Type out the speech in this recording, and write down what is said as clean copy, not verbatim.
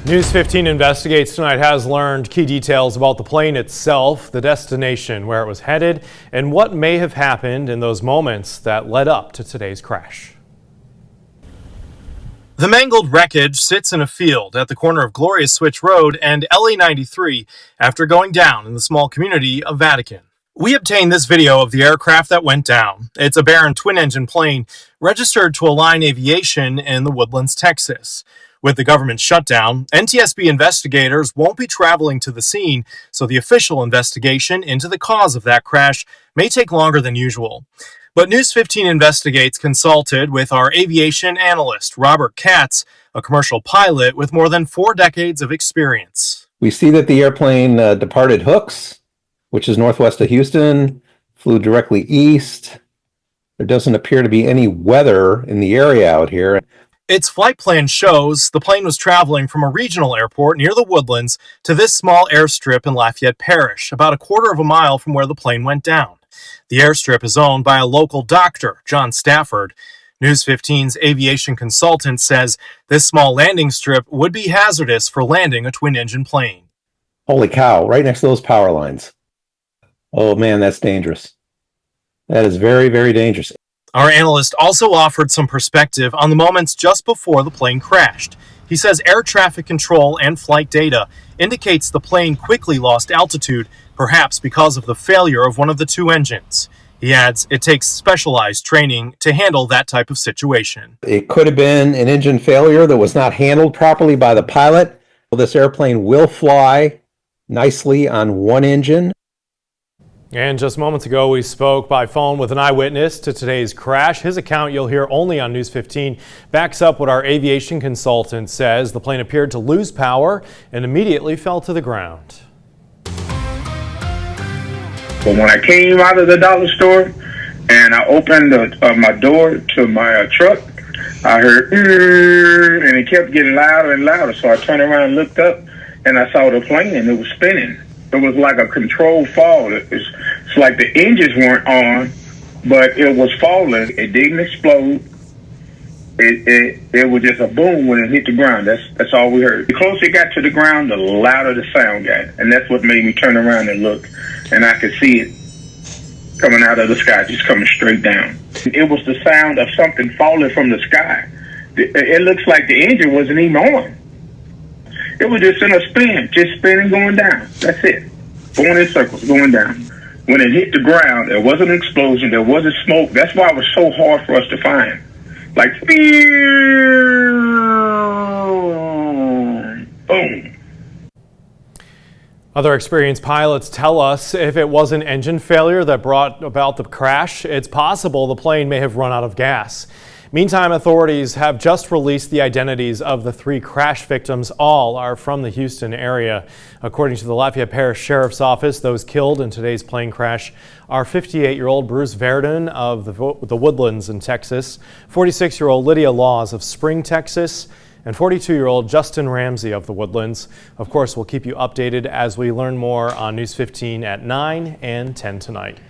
News 15 Investigates tonight has learned key details about the plane itself, the destination, where it was headed, and what may have happened in those moments that led up to today's crash. The mangled wreckage sits in a field at the corner of Glorious Switch Road and LA 93 after going down in the small community of Vatican. We obtained this video of the aircraft that went down. It's a Baron twin-engine plane registered to Align Aviation in the Woodlands, Texas. With the government shutdown, NTSB investigators won't be traveling to the scene, so the official investigation into the cause of that crash may take longer than usual. But News 15 Investigates consulted with our aviation analyst, Katz, a commercial pilot with more than 4 decades of experience. We see that the airplane departed Hooks, which is northwest of Houston, flew directly east. There doesn't appear to be any weather in the area out here. Its flight plan shows the plane was traveling from a regional airport near the Woodlands to this small airstrip in Lafayette Parish, about a quarter of a mile from where the plane went down. The airstrip is owned by a local doctor, John Stafford. News 15's aviation consultant says this small landing strip would be hazardous for landing a twin-engine plane. Holy cow, right next to those power lines. Oh man, that's dangerous. That is very, very dangerous. Our analyst also offered some perspective on the moments just before the plane crashed. He says air traffic control and flight data indicates the plane quickly lost altitude, perhaps because of the failure of one of the two engines. He adds it takes specialized training to handle that type of situation. It could have been an engine failure that was not handled properly by the pilot. This airplane will fly nicely on one engine. And just moments ago, we spoke by phone with an eyewitness to today's crash. His account, you'll hear only on News 15, backs up what our aviation consultant says. The plane appeared to lose power and immediately fell to the ground. But when I came out of the dollar store and I opened my door to my truck, I heard, and it kept getting louder and louder. So I turned around and looked up and I saw the plane and it was spinning. It was like a controlled fall. It's like the engines weren't on, but it was falling. It didn't explode. It was just a boom when it hit the ground. That's all we heard. The closer it got to the ground, the louder the sound got. And that's what made me turn around and look. And I could see it coming out of the sky, just coming straight down. It was the sound of something falling from the sky. It looks like the engine wasn't even on. It was just in a spin, just spinning, going down. That's it. Going in circles, going down. When it hit the ground, there wasn't an explosion, there wasn't smoke. That's why it was so hard for us to find. Like, boom. Other experienced pilots tell us if it was an engine failure that brought about the crash, it's possible the plane may have run out of gas. Meantime, authorities have just released the identities of the 3 crash victims. All are from the Houston area. According to the Lafayette Parish Sheriff's Office, those killed in today's plane crash are 58-year-old Bruce Verdon of the Woodlands in Texas, 46-year-old Lydia Laws of Spring, Texas, and 42-year-old Justin Ramsey of the Woodlands. Of course, we'll keep you updated as we learn more on News 15 at 9 and 10 tonight.